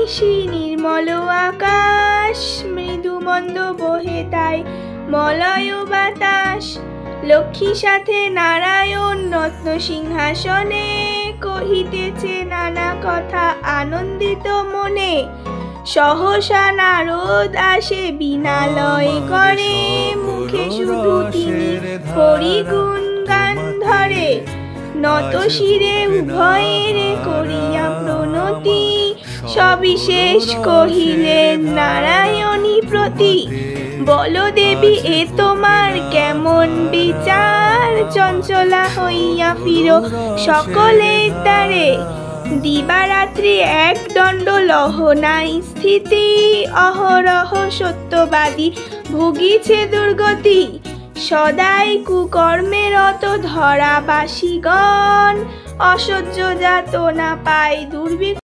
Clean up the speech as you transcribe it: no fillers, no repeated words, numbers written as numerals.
নিশি নির্মল আকাশ, মৃদু মন্দ বহে তাই মলয় বাতাস। লক্ষ্মী সাথে নারায়ণ রত্ন সিংহাসনে, কহিতেছে নানা কথা আনন্দিত মনে। সহসা নারদ আসে বিনালয় করে, মুখে শুধু তিনি হরি গুণ গান ধরে। নত শিরে উভয়ের করিয়া প্রণতি, সবিশেষ কহিলেন নারায়ণী প্রতি। বলো দেবী এ তোমার কেমন বিচার, চঞ্চলা হইয়া ফিরো সকলের দ্বারে। দিবারাত্রি এক দণ্ড লহ নাই স্থিতি, অহরহ সত্যবাদী ভুগিছে দুর্গতি। সদাই কুকর্মে রত ধরাবাসীগণ, অসহ্য যাতনা পায় দুর্ভিক্ষ।